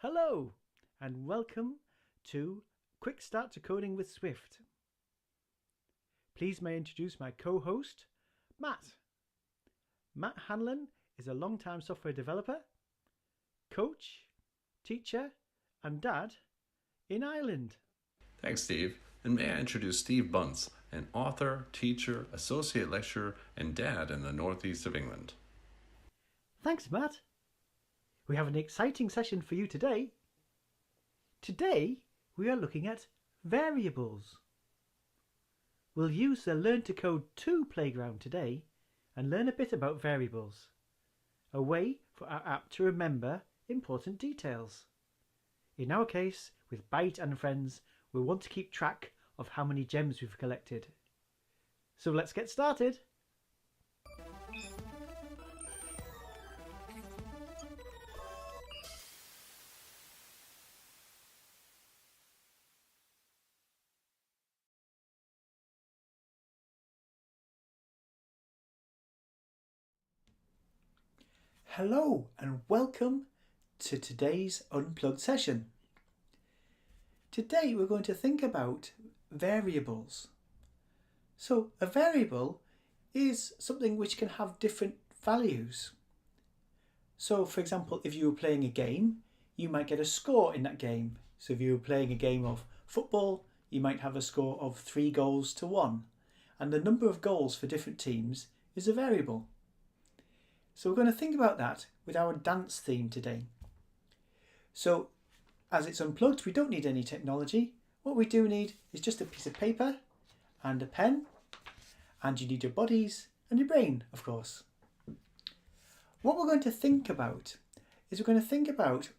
Hello and welcome to Quick Start to Coding with Swift. Please may I introduce my co-host, Matt. Matt Hanlon is a long-time software developer, coach, teacher and dad in Ireland. Thanks, Steve. And may I introduce Steve Bunce, an author, teacher, associate lecturer, and dad in the northeast of England. Thanks, Matt. We have an exciting session for you today. Today, we are looking at variables. We'll use the Learn to Code 2 playground today and learn a bit about variables, a way for our app to remember important details. In our case, with Byte and friends, we'll want to keep track of how many gems we've collected. So let's get started. Hello and welcome to today's Unplugged session. Today we're going to think about variables. So a variable is something which can have different values. So for example, if you were playing a game, you might get a score in that game. So if you were playing a game of football, you might have a score of 3 goals to 1. And the number of goals for different teams is a variable. So we're going to think about that with our dance theme today. So as it's unplugged, we don't need any technology. What we do need is just a piece of paper and a pen, and you need your bodies and your brain, of course. What we're going to think about is we're going to think about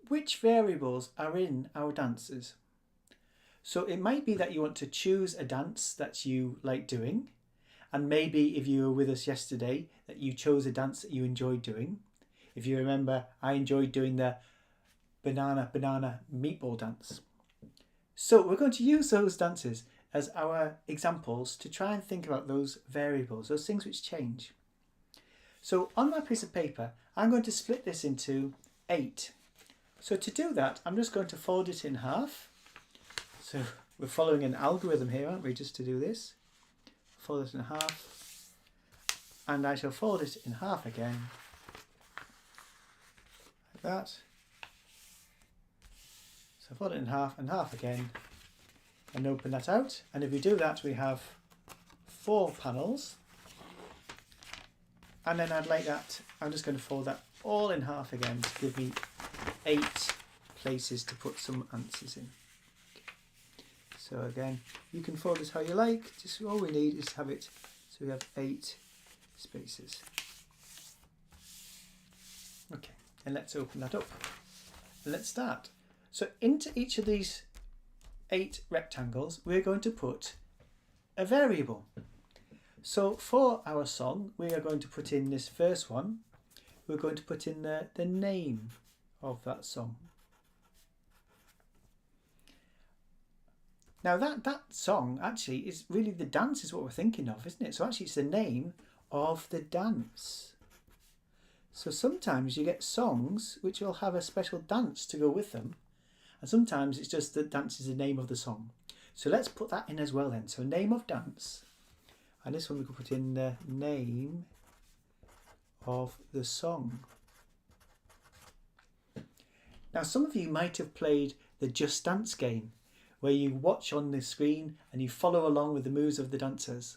which variables are in our dances. So it might be that you want to choose a dance that you like doing, and maybe if you were with us yesterday that you chose a dance that you enjoyed doing. If you remember, I enjoyed doing the banana meatball dance. So we're going to use those dances as our examples to try and think about those variables, those things which change. So on my piece of paper, I'm going to split this into 8. So to do that, I'm just going to fold it in half. So we're following an algorithm here, aren't we, just to do this. Fold it in half, and I shall fold it in half again, like that. So fold it in half and half again, and open that out. And if we do that, we have 4 panels. And then I'd like that, I'm just going to fold that all in half again to give me 8 places to put some answers in. So again, you can fold this how you like, just all we need is to have it, so we have 8 spaces. Okay, and let's open that up. Let's start. So into each of these 8 rectangles, we're going to put a variable. So for our song, we are going to put in this first one, we're going to put in the name of that song. Now that song actually is really the dance is what we're thinking of, isn't it? So actually it's the name of the dance. So sometimes you get songs which will have a special dance to go with them. And sometimes it's just the dance is the name of the song. So let's put that in as well then. So name of dance. And this one we could put in the name of the song. Now some of you might have played the Just Dance game, where you watch on the screen and you follow along with the moves of the dancers.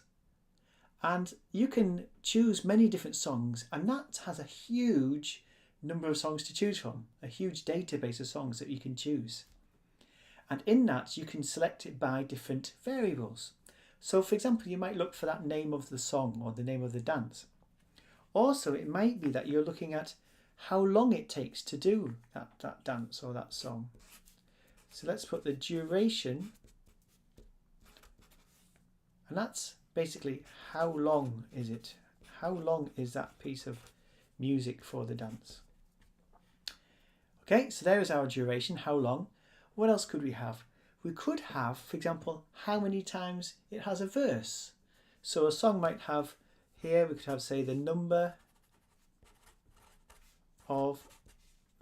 And you can choose many different songs, and that has a huge number of songs to choose from, a huge database of songs that you can choose. And in that you can select it by different variables. So for example, you might look for that name of the song or the name of the dance. Also, it might be that you're looking at how long it takes to do that dance or that song. So let's put the duration, and that's basically how long is it? How long is that piece of music for the dance? Okay, so there is our duration, how long. What else could we have? We could have, for example, how many times it has a verse. So a song might have, here we could have, say, the number of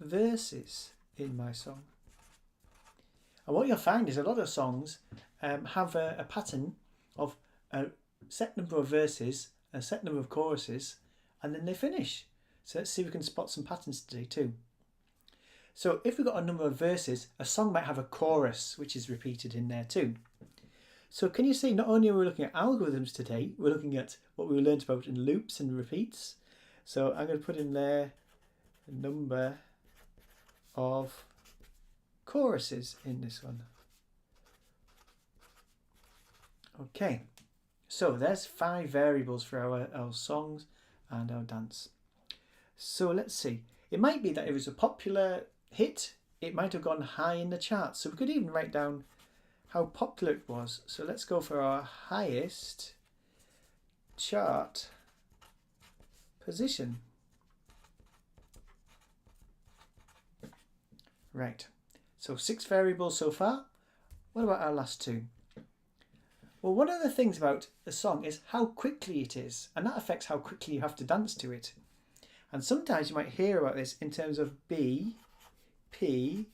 verses. in my song. And what you'll find is a lot of songs have a pattern of a set number of verses, a set number of choruses, and then they finish. So let's see if we can spot some patterns today too. So if we've got a number of verses, a song might have a chorus which is repeated in there too. So can you see, not only are we looking at algorithms today, we're looking at what we learned about in loops and repeats. So I'm going to put in there a number of choruses in this one. Okay, so there's 5 variables for our songs and our dance. So let's see. It might be that it was a popular hit, it might have gone high in the charts. So we could even write down how popular it was. So let's go for our highest chart position. Right, so 6 variables so far. What about our last 2? Well, one of the things about a song is how quickly it is, and that affects how quickly you have to dance to it. And sometimes you might hear about this in terms of B, P,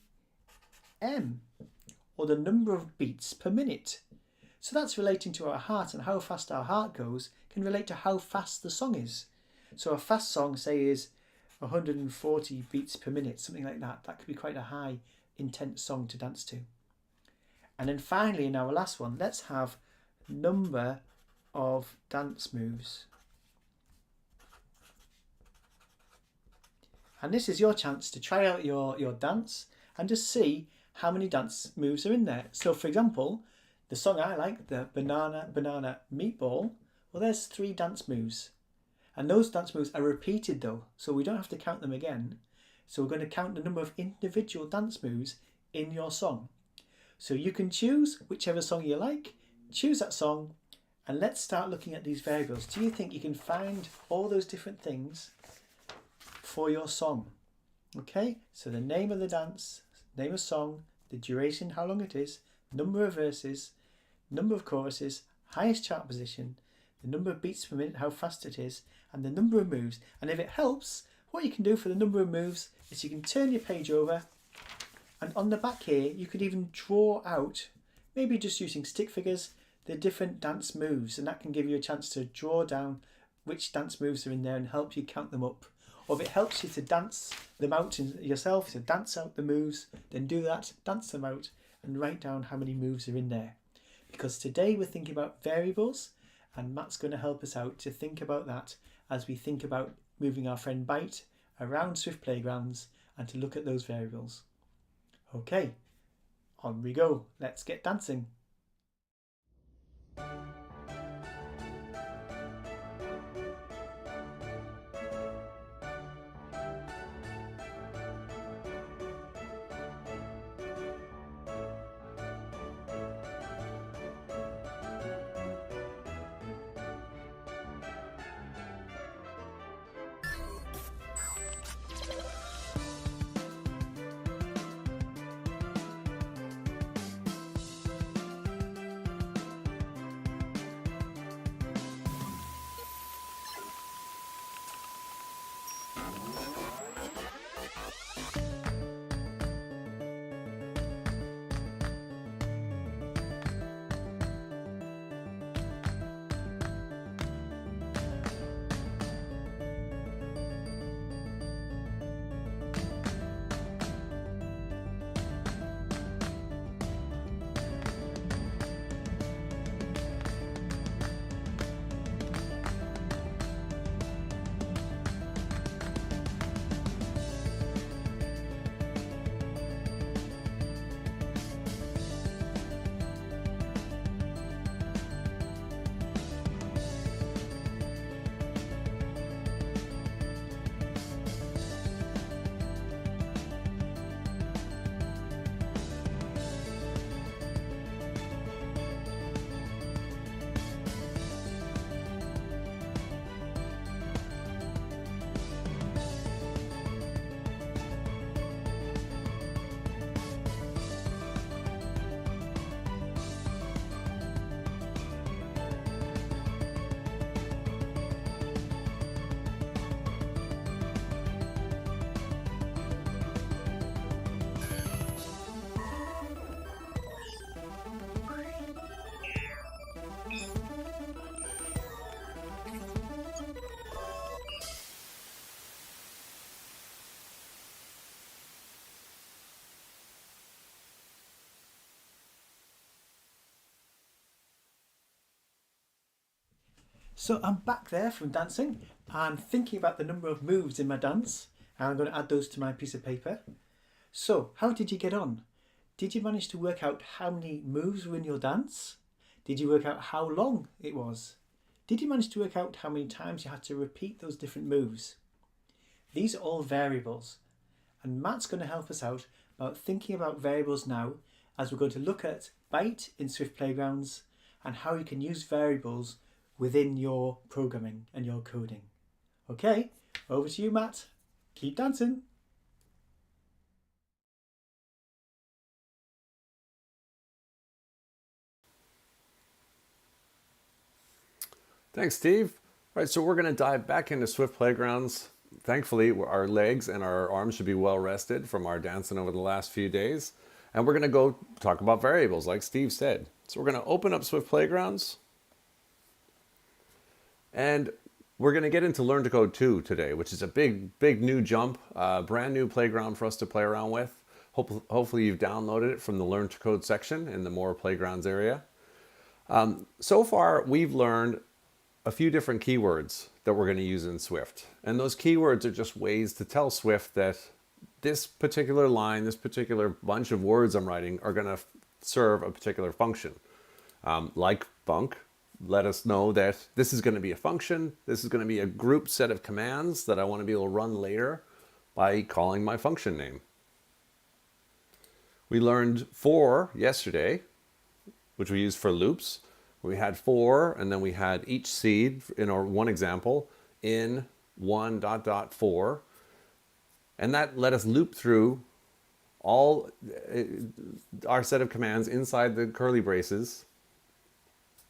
M, or the number of beats per minute. So that's relating to our heart, and how fast our heart goes can relate to how fast the song is. So a fast song, say, is 140 beats per minute, something like that. That could be quite a high, intense song to dance to. And then finally, in our last one, let's have number of dance moves. And this is your chance to try out your dance and just see how many dance moves are in there. So for example, the song I like, the banana meatball, well, there's 3 dance moves. And those dance moves are repeated though, so we don't have to count them again. So we're going to count the number of individual dance moves in your song. So you can choose whichever song you like, choose that song, and let's start looking at these variables. Do you think you can find all those different things for your song? Okay, so the name of the dance, name of song, the duration, how long it is, number of verses, number of choruses, highest chart position, the number of beats per minute, how fast it is, and the number of moves. And if it helps, what you can do for the number of moves is you can turn your page over, and on the back here you could even draw out, maybe just using stick figures, the different dance moves, and that can give you a chance to draw down which dance moves are in there and help you count them up. Or if it helps you to dance them out yourself, to dance out the moves, then do that, dance them out, and write down how many moves are in there. Because today we're thinking about variables, and Matt's going to help us out to think about that as we think about moving our friend Byte around Swift Playgrounds and to look at those variables. Okay, on we go. Let's get dancing. So I'm back there from dancing and thinking about the number of moves in my dance, and I'm going to add those to my piece of paper. So, how did you get on? Did you manage to work out how many moves were in your dance? Did you work out how long it was? Did you manage to work out how many times you had to repeat those different moves? These are all variables, and Matt's going to help us out about thinking about variables now, as we're going to look at Byte in Swift Playgrounds and how you can use variables within your programming and your coding. Okay, over to you, Matt. Keep dancing. Thanks, Steve. All right, so we're going to dive back into Swift Playgrounds. Thankfully, our legs and our arms should be well rested from our dancing over the last few days. And we're going to go talk about variables, like Steve said. So we're going to open up Swift Playgrounds. And we're going to get into Learn to Code 2 today, which is a big new jump, brand new playground for us to play around with. Hopefully you've downloaded it from the Learn to Code section in the More Playgrounds area. So far, we've learned a few different keywords that we're going to use in Swift. And those keywords are just ways to tell Swift that this particular line, this particular bunch of words I'm writing are going to serve a particular function. Like func, let us know that this is going to be a function. This is going to be a group set of commands that I want to be able to run later by calling my function name. We learned for yesterday, which we used for loops. We had for, and then we had each seed in our one example in one ... for, and that let us loop through all our set of commands inside the curly braces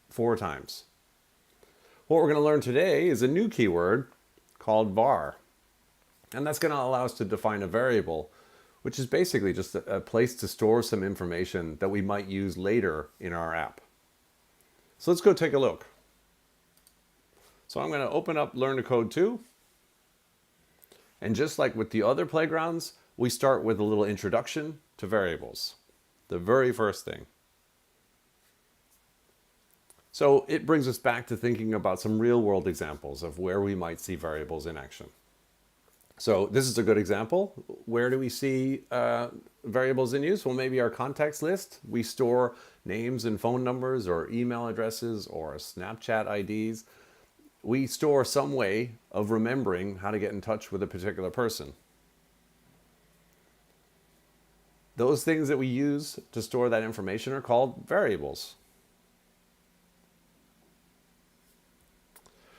4 times. What we're going to learn today is a new keyword called var, and that's going to allow us to define a variable, which is basically just a place to store some information that we might use later in our app. So let's go take a look. So I'm going to open up Learn to Code 2. And just like with the other playgrounds, we start with a little introduction to variables. The very first thing. So it brings us back to thinking about some real world examples of where we might see variables in action. So this is a good example. Where do we see variables in use? Well, maybe our contacts list. We store names and phone numbers or email addresses or Snapchat IDs. We store some way of remembering how to get in touch with a particular person. Those things that we use to store that information are called variables.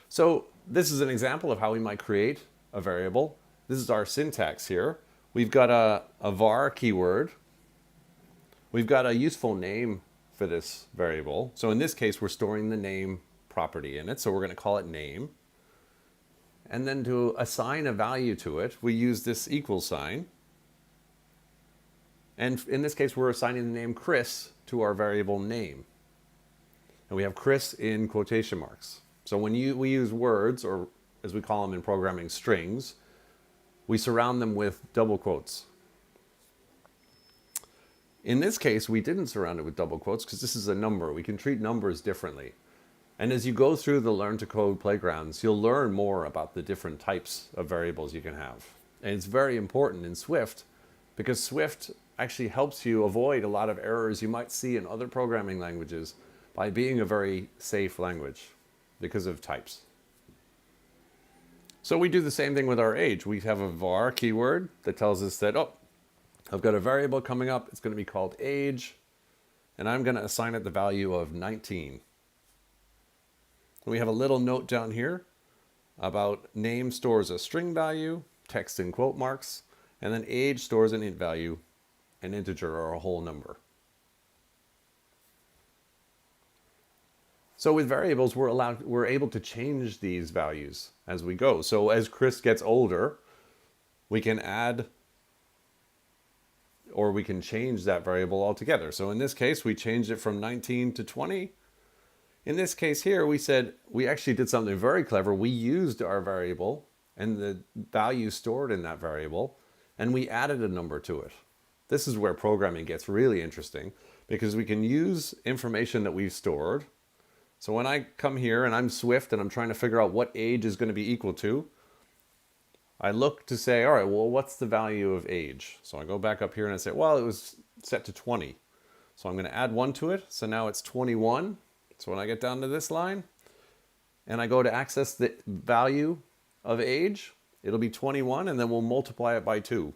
So this is an example of how we might create a variable. This is our syntax here. We've got a var keyword. We've got a useful name for this variable. So in this case, we're storing the name property in it. So we're going to call it name. And then to assign a value to it, we use this equal sign. And in this case, we're assigning the name Chris to our variable name. And we have Chris in quotation marks. So when we use words, or as we call them in programming, strings, we surround them with double quotes. In this case, we didn't surround it with double quotes because this is a number. We can treat numbers differently. And as you go through the Learn to Code playgrounds, you'll learn more about the different types of variables you can have. And it's very important in Swift because Swift actually helps you avoid a lot of errors you might see in other programming languages by being a very safe language because of types. So we do the same thing with our age. We have a var keyword that tells us that, oh, I've got a variable coming up. It's going to be called age, and I'm going to assign it the value of 19. We have a little note down here about name stores a string value, text in quote marks, and then age stores an int value, an integer or a whole number. So with variables, we're able to change these values as we go. So as Chris gets older, we can add or we can change that variable altogether. So in this case, we changed it from 19 to 20. In this case here, we actually did something very clever. We used our variable and the value stored in that variable, and we added a number to it. This is where programming gets really interesting because we can use information that we've stored So when I come here and I'm Swift and I'm trying to figure out what age is going to be equal to, I look to say, all right, well, what's the value of age? So I go back up here and I say, well, it was set to 20. So I'm going to add 1 to it. So now it's 21. So when I get down to this line and I go to access the value of age, it'll be 21, and then we'll multiply it by 2.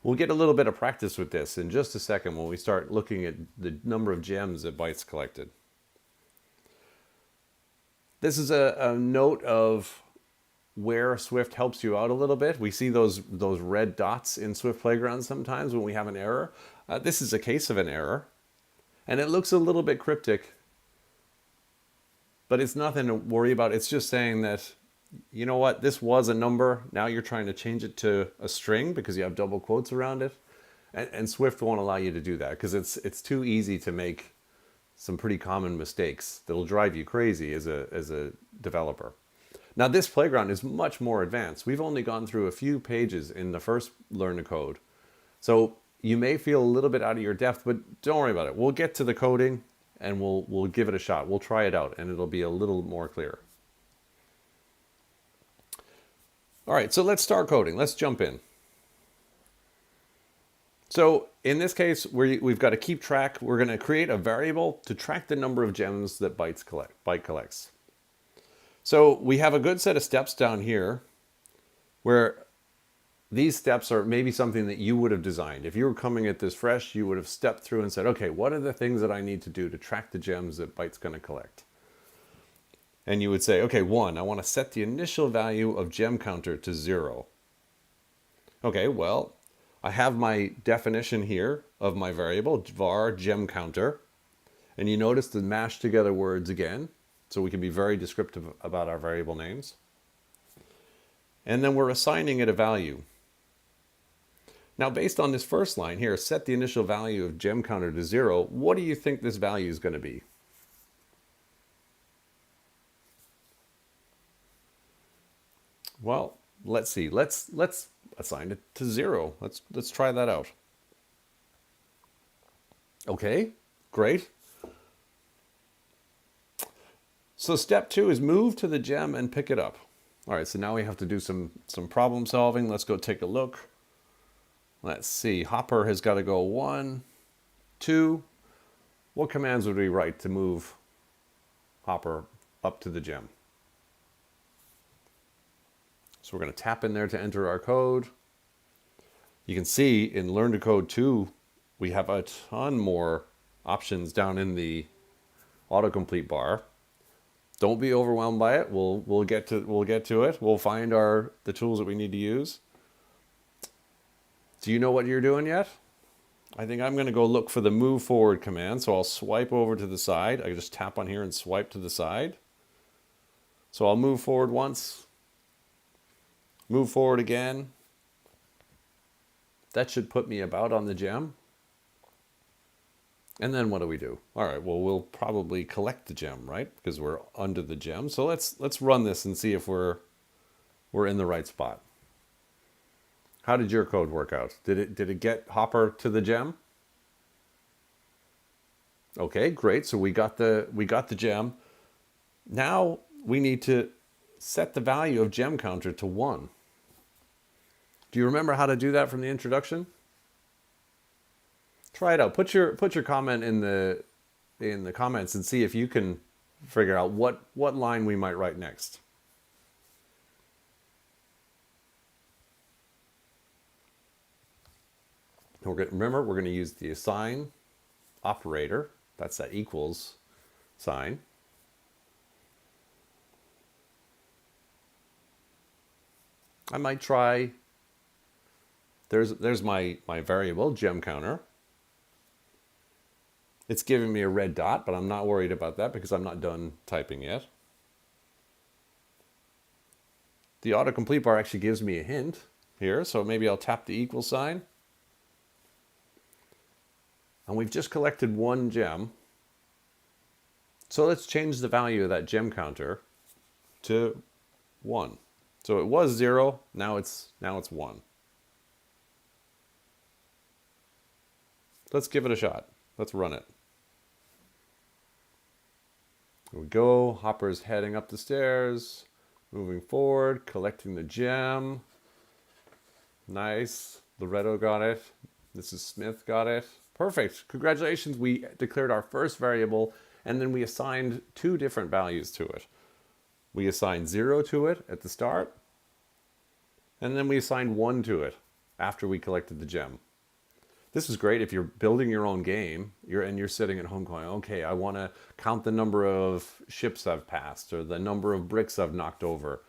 We'll get a little bit of practice with this in just a second when we start looking at the number of gems that bytes collected. This is a note of where Swift helps you out a little bit. We see those red dots in Swift Playground sometimes when we have an error. This is a case of an error, and it looks a little bit cryptic, but it's nothing to worry about. It's just saying that, you know what, this was a number. Now you're trying to change it to a string because you have double quotes around it. And Swift won't allow you to do that because it's too easy to make some pretty common mistakes that'll drive you crazy as a developer. Now this playground is much more advanced. We've only gone through a few pages in the first Learn to Code. So you may feel a little bit out of your depth, but don't worry about it. We'll get to the coding and we'll give it a shot. We'll try it out and it'll be a little more clear. All right, so let's start coding. Let's jump in. So in this case, we've got to keep track. We're going to create a variable to track the number of gems that byte collects. So we have a good set of steps down here where these steps are maybe something that you would have designed. If you were coming at this fresh, you would have stepped through and said, okay, what are the things that I need to do to track the gems that byte's going to collect? And you would say, okay, 1, I want to set the initial value of gemCounter to 0. Okay, well, I have my definition here of my variable, var gemCounter. And you notice the mashed together words again, so we can be very descriptive about our variable names. And then we're assigning it a value. Now, based on this first line here, set the initial value of gemCounter to 0, what do you think this value is going to be? Well, let's see. Let's assign it to 0. Let's try that out. Okay, great. So step 2 is move to the gem and pick it up. All right, so now we have to do some problem solving. Let's go take a look. Let's see. Hopper has got to go 1, 2. What commands would we write to move Hopper up to the gem? So we're going to tap in there to enter our code. You can see in Learn to Code 2, we have a ton more options down in the autocomplete bar. Don't be overwhelmed by it. We'll get to it. We'll find the tools that we need to use. Do you know what you're doing yet? I think I'm going to go look for the move forward command. So I'll swipe over to the side. I just tap on here and swipe to the side. So I'll move forward once. Move forward again. That should put me about on the gem. And then what do we do? All right, well, we'll probably collect the gem, right? Because we're under the gem. So let's run this and see if we're in the right spot. How did your code work out? Did it get Hopper to the gem? Okay, great. So we got the gem. Now we need to set the value of gemCounter to 1. Do you remember how to do that from the introduction? Try it out. Put your comment in the comments and see if you can figure out what line we might write next. Remember, we're going to use the assign operator. That's that equals sign. I might try. There's my variable, gemCounter. It's giving me a red dot, but I'm not worried about that because I'm not done typing yet. The autocomplete bar actually gives me a hint here, so maybe I'll tap the equal sign. And we've just collected 1 gem. So let's change the value of that gemCounter to 1. So it was 0, now it's 1. Let's give it a shot. Let's run it. Here we go. Hopper's heading up the stairs, moving forward, collecting the gem. Nice. Loretto got it. Mrs. Smith got it. Perfect. Congratulations. We declared our first variable, and then we assigned 2 different values to it. We assigned 0 to it at the start, and then we assigned 1 to it after we collected the gem. This is great if you're building your own game and you're sitting at home going, okay, I want to count the number of ships I've passed or the number of bricks I've knocked over.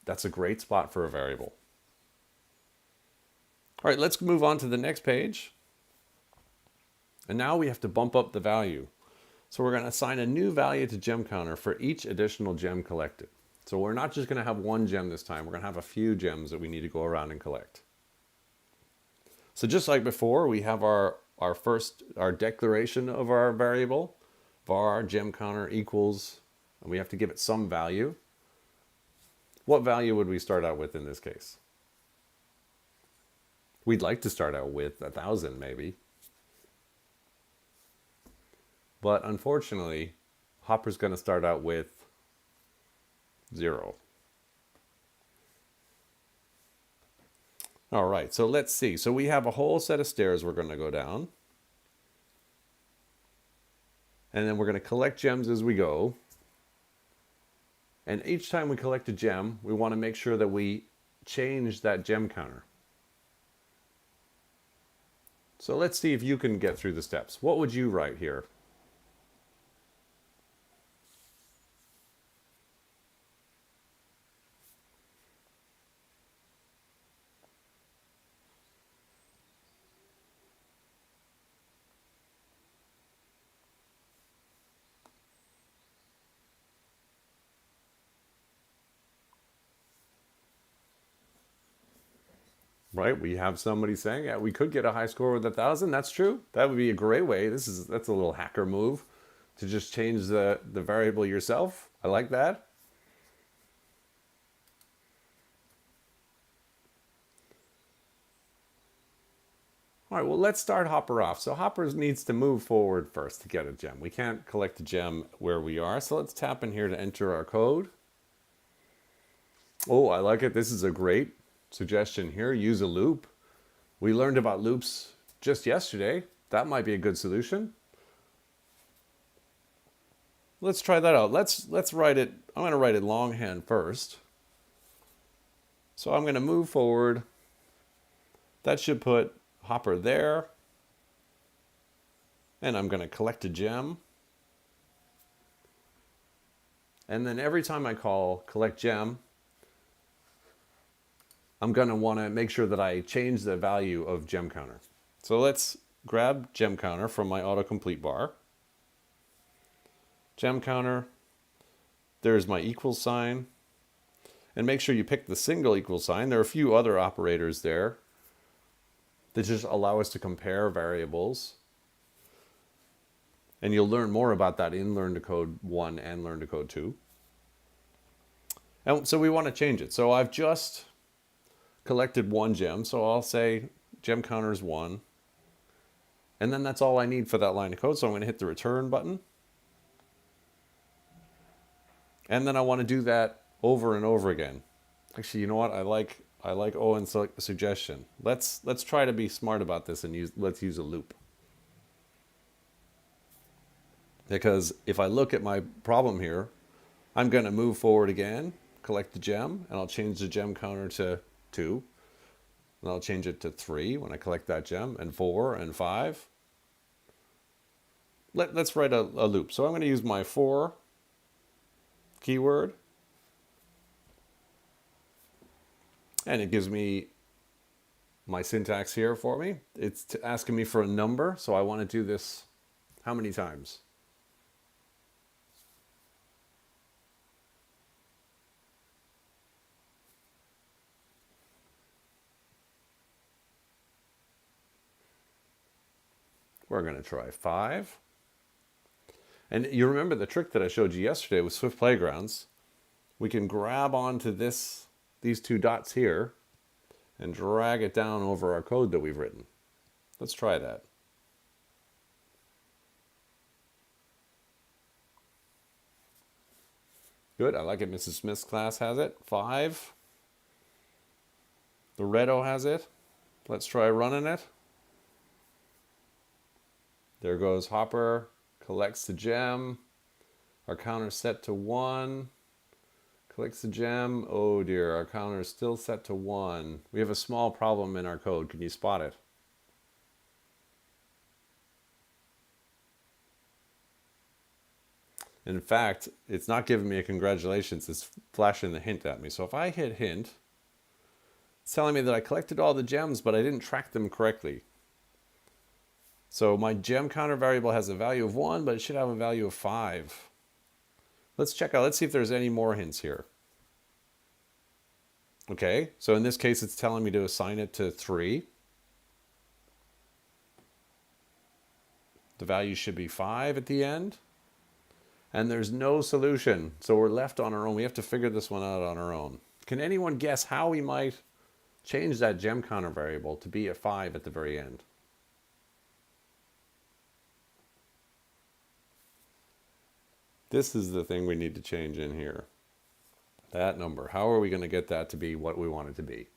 That's a great spot for a variable. All right, let's move on to the next page. And now we have to bump up the value. So we're going to assign a new value to gemCounter for each additional gem collected. So we're not just going to have 1 gem this time. We're going to have a few gems that we need to go around and collect. So just like before, we have our declaration of our variable, var gemCounter equals, and we have to give it some value. What value would we start out with in this case? We'd like to start out with 1,000 maybe. But unfortunately, Hopper's going to start out with 0. All right, so let's see. So we have a whole set of stairs we're going to go down. And then we're going to collect gems as we go. And each time we collect a gem, we want to make sure that we change that gemCounter. So let's see if you can get through the steps. What would you write here? Right, we have somebody saying, yeah, we could get a high score with 1,000. That's true. That would be a great way. That's a little hacker move to just change the variable yourself. I like that. All right, well, let's start Hopper off. So Hopper needs to move forward first to get a gem. We can't collect a gem where we are. So let's tap in here to enter our code. Oh, I like it. This is a great suggestion here. Use a loop. We learned about loops just yesterday. That might be a good solution. Let's try that out. Let's write it. I'm going to write it longhand first. So I'm going to move forward. That should put Hopper there. And I'm going to collect a gem. And then every time I call collect gem, I'm going to want to make sure that I change the value of gemCounter. So let's grab gemCounter from my autocomplete bar. gemCounter, there's my equals sign. And make sure you pick the single equal sign. There are a few other operators there that just allow us to compare variables. And you'll learn more about that in Learn to Code 1 and Learn to Code 2. And so we want to change it. So I've just collected 1 gem, so I'll say gemCounter is 1. And then that's all I need for that line of code, so I'm going to hit the return button. And then I want to do that over and over again. Actually, you know what? I like Owen's suggestion. Let's try to be smart about this and let's use a loop. Because if I look at my problem here, I'm going to move forward again, collect the gem, and I'll change the gemCounter to 2. And I'll change it to 3 when I collect that gem, and 4 and 5. Let's write a loop. So I'm going to use my for keyword. And it gives me my syntax here for me. It's asking me for a number, so I want to do this how many times? We're going to try 5. And you remember the trick that I showed you yesterday with Swift Playgrounds. We can grab onto these 2 dots here and drag it down over our code that we've written. Let's try that. Good, I like it. Mrs. Smith's class has it. 5. Loretto has it. Let's try running it. There goes Hopper, collects the gem. Our counter set to 1. Collects the gem. Oh dear, our counter is still set to 1. We have a small problem in our code. Can you spot it? In fact, it's not giving me a congratulations. It's flashing the hint at me. So if I hit hint, it's telling me that I collected all the gems, but I didn't track them correctly. So my gemCounter variable has a value of 1, but it should have a value of 5. Let's check out. Let's see if there's any more hints here. Okay, so in this case, it's telling me to assign it to 3. The value should be 5 at the end. And there's no solution. So we're left on our own. We have to figure this one out on our own. Can anyone guess how we might change that gemCounter variable to be a 5 at the very end? This is the thing we need to change in here. That number. How are we going to get that to be what we want it to be?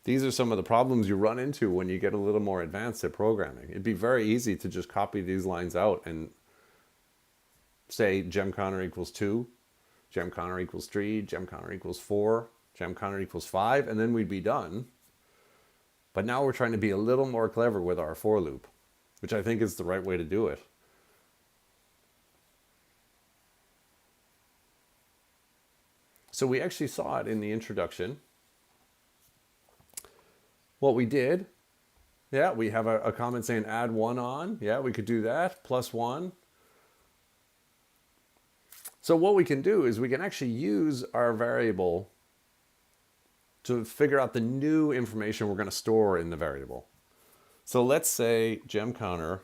These are some of the problems you run into when you get a little more advanced at programming. It'd be very easy to just copy these lines out and say gemCounter equals 2, gemCounter equals 3, gemCounter equals 4, gemCounter equals 5, and then we'd be done. But now we're trying to be a little more clever with our for loop, which I think is the right way to do it. So we actually saw it in the introduction. What we did, yeah, we have a comment saying add 1 on. Yeah, we could do that, plus 1. So what we can do is we can actually use our variable to figure out the new information we're going to store in the variable. So let's say gemCounter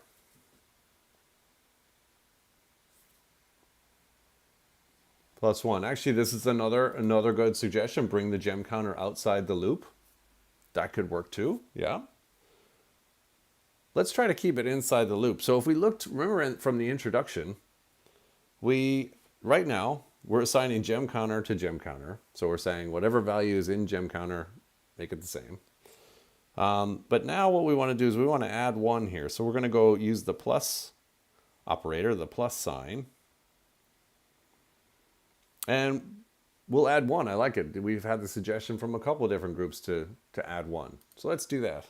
plus 1. Actually, this is another good suggestion. Bring the gemCounter outside the loop. That could work too, yeah. Let's try to keep it inside the loop. So if we looked, remember from the introduction, right now, we're assigning gemCounter to gemCounter. So we're saying whatever value is in gemCounter, make it the same. But now what we want to do is we want to add 1 here. So we're going to go use the plus operator, the plus sign. And we'll add 1. I like it. We've had the suggestion from a couple of different groups to add 1. So let's do that.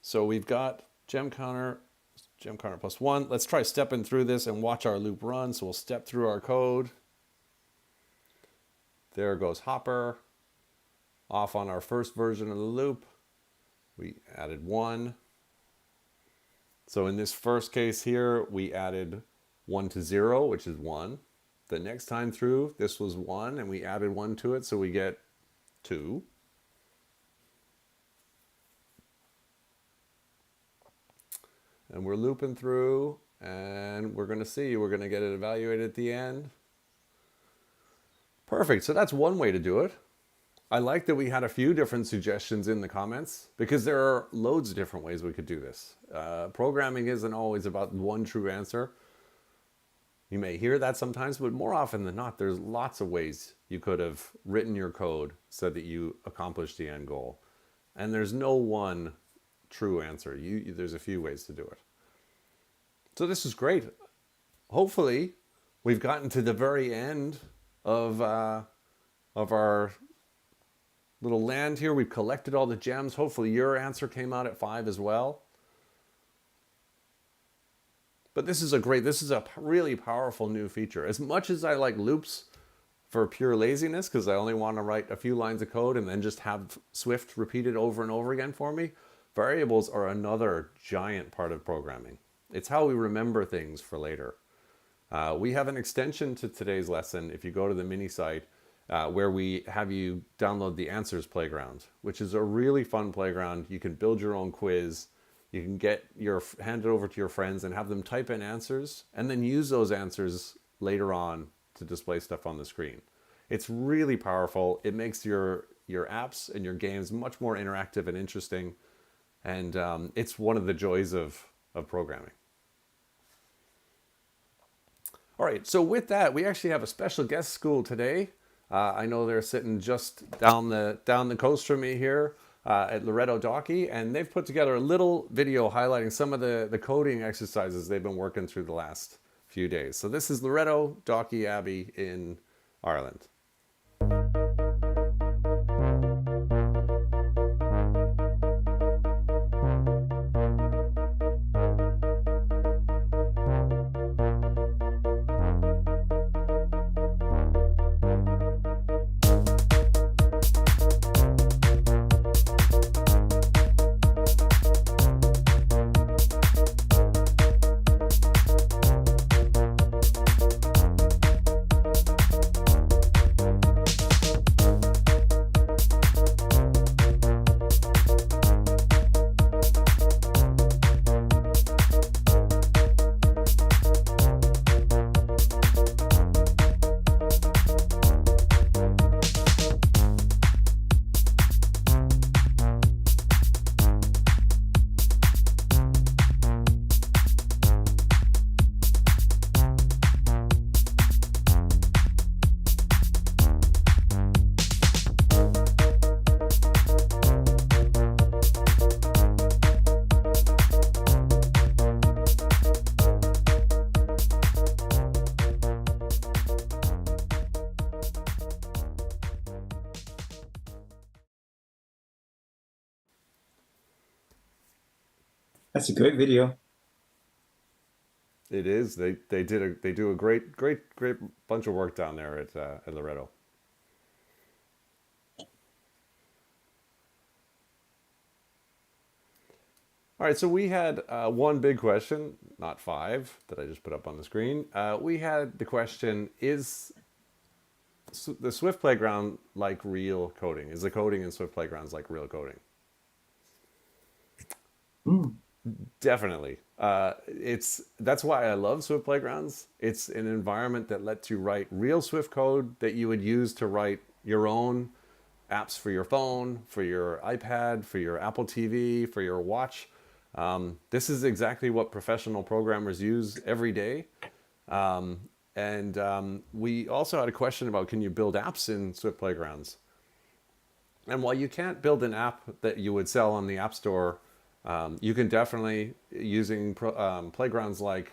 So we've got gemCounter plus 1. Let's try stepping through this and watch our loop run. So we'll step through our code. There goes Hopper. Off on our first version of the loop. We added 1. So in this first case here, we added 1 to 0, which is 1. The next time through, this was 1, and we added 1 to it, so we get 2. And we're looping through, and we're going to get it evaluated at the end. Perfect. So that's one way to do it. I like that we had a few different suggestions in the comments, because there are loads of different ways we could do this. Programming isn't always about one true answer. You may hear that sometimes, but more often than not, there's lots of ways you could have written your code so that you accomplish the end goal. And there's no one true answer. There's a few ways to do it. So this is great. Hopefully, we've gotten to the very end of our little land here. We've collected all the gems. Hopefully your answer came out at 5 as well. But this is a really powerful new feature. As much as I like loops for pure laziness, because I only want to write a few lines of code and then just have Swift repeat it over and over again for me, variables are another giant part of programming. It's how we remember things for later. We have an extension to today's lesson, if you go to the mini site, where we have you download the Answers Playground, which is a really fun playground. You can build your own quiz. You can hand it over to your friends and have them type in answers and then use those answers later on to display stuff on the screen. It's really powerful. It makes your your apps and your games much more interactive and interesting. And it's one of the joys of programming. All right, so with that, we actually have a special guest school today. I know they're sitting just down the coast from me here at Loretto Docky, and they've put together a little video highlighting some of the coding exercises they've been working through the last few days. So this is Loretto Docky Abbey in Ireland. That's a great video. It is. They do a great bunch of work down there at Loretto. All right, so we had one big question, not five, that I just put up on the screen. We had the question: is the Swift Playground like real coding? Is the coding in Swift Playgrounds like real coding? Definitely. That's why I love Swift Playgrounds. It's an environment that lets you write real Swift code that you would use to write your own apps for your phone, for your iPad, for your Apple TV, for your watch. This is exactly what professional programmers use every day. We also had a question about, can you build apps in Swift Playgrounds? And while you can't build an app that you would sell on the App Store, you can definitely, using playgrounds like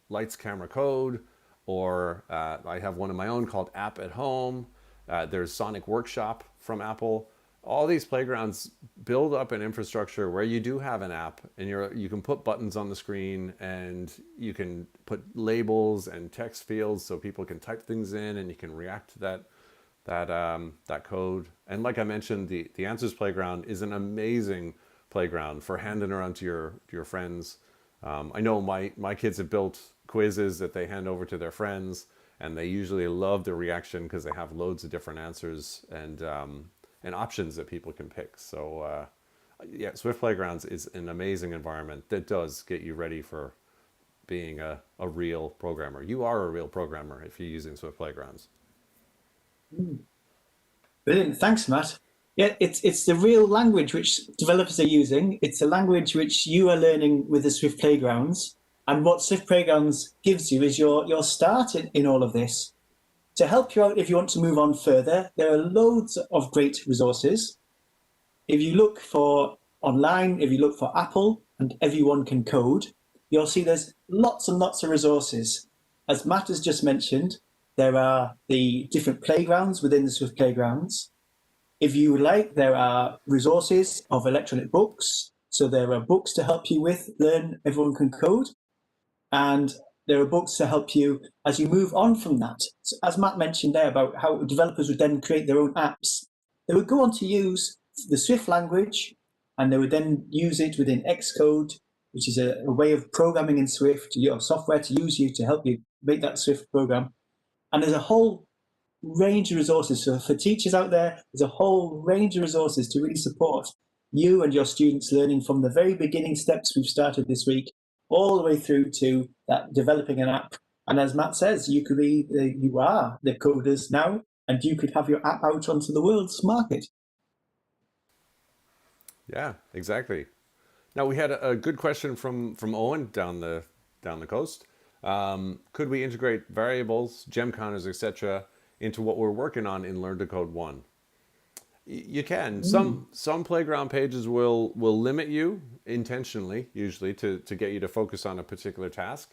Lights Camera Code, or I have one of my own called App at Home. There's Sonic Workshop from Apple. All these playgrounds build up an infrastructure where you do have an app, and you can put buttons on the screen, and you can put labels and text fields so people can type things in, and you can react to that code. And like I mentioned, the Answers Playground is an amazing playground for handing around to your friends. I know my kids have built quizzes that they hand over to their friends, and they usually love the reaction because they have loads of different answers and options that people can pick. So yeah, Swift Playgrounds is an amazing environment that does get you ready for being a real programmer. You are a real programmer if you're using Swift Playgrounds. Brilliant. Thanks, Matt. Yeah, it's the real language which developers are using. It's a language which you are learning with the Swift Playgrounds. And what Swift Playgrounds gives you is your start in all of this. To help you out if you want to move on further, there are loads of great resources. If you look for online, if you look for Apple and Everyone Can Code, you'll see there's lots and lots of resources. As Matt has just mentioned, there are the different playgrounds within the Swift Playgrounds. If you would like, there are resources of electronic books. So there are books to help you with Learn Everyone Can Code. And there are books to help you as you move on from that. So as Matt mentioned there about how developers would then create their own apps, they would go on to use the Swift language, and they would then use it within Xcode, which is a way of programming in Swift, your software to use you to help you make that Swift program. And there's a whole range of resources. So for teachers out there, there's a whole range of resources to really support you and your students learning from the very beginning steps we've started this week, all the way through to that developing an app. And as Matt says, you are the coders now, and you could have your app out onto the world's market. Yeah, exactly. Now we had a good question from Owen down the coast. Could we integrate variables, gemCounters, etc., into what we're working on in Learn to Code 1? You can. Mm. Some playground pages will limit you intentionally, usually to get you to focus on a particular task.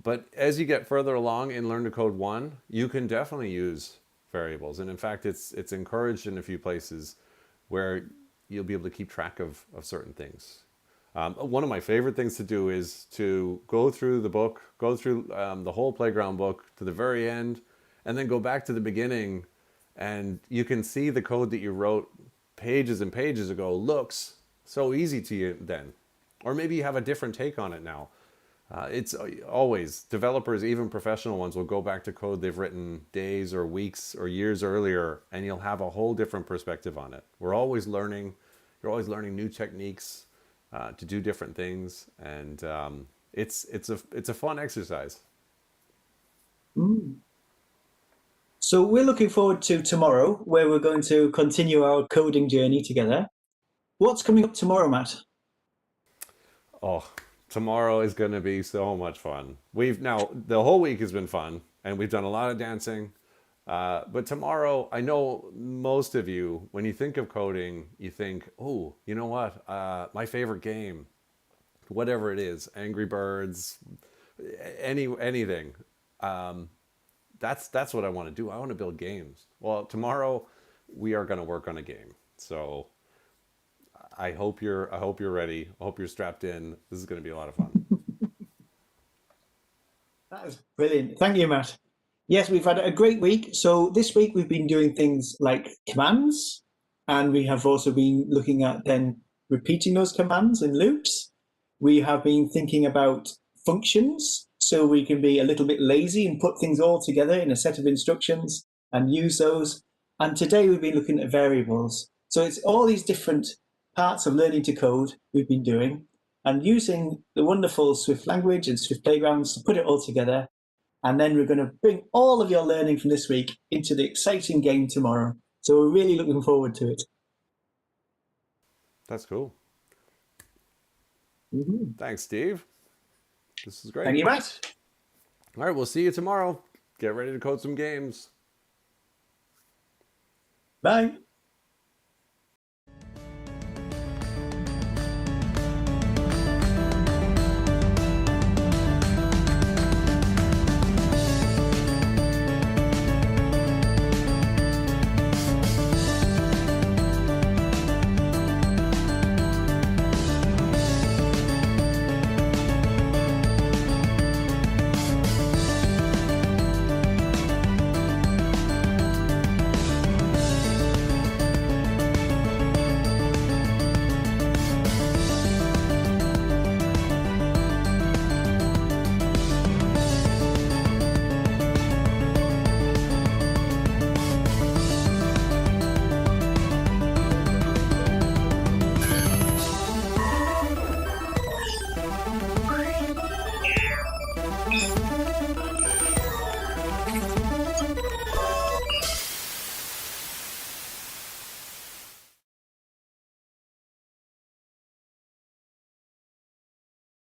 But as you get further along in Learn to Code 1, you can definitely use variables. And in fact, it's encouraged in a few places where you'll be able to keep track of certain things. One of my favorite things to do is to go through the book, go through the whole playground book to the very end, and then go back to the beginning, and you can see the code that you wrote pages and pages ago looks so easy to you then. Or maybe you have a different take on it now. It's always developers, even professional ones, will go back to code they've written days or weeks or years earlier, and you'll have a whole different perspective on it. We're always learning. You're always learning new techniques to do different things, and it's a fun exercise. Mm. So we're looking forward to tomorrow, where we're going to continue our coding journey together. What's coming up tomorrow, Matt? Oh, tomorrow is going to be so much fun. We've now the whole week has been fun, and we've done a lot of dancing. But tomorrow, I know most of you, when you think of coding, you think, oh, you know what? My favorite game, whatever it is, Angry Birds, anything. That's what I want to do. I want to build games. Well, tomorrow we are going to work on a game. So I hope you're ready. I hope you're strapped in. This is going to be a lot of fun. That is brilliant. Thank you, Matt. Yes, we've had a great week. So this week we've been doing things like commands, and we have also been looking at then repeating those commands in loops. We have been thinking about functions, so we can be a little bit lazy and put things all together in a set of instructions and use those. And today we've been looking at variables. So it's all these different parts of learning to code we've been doing and using the wonderful Swift language and Swift playgrounds to put it all together. And then we're going to bring all of your learning from this week into the exciting game tomorrow. So we're really looking forward to it. That's cool. Mm-hmm. Thanks, Steve. This is great. Thank you, Matt. All right, we'll see you tomorrow. Get ready to code some games. Bye.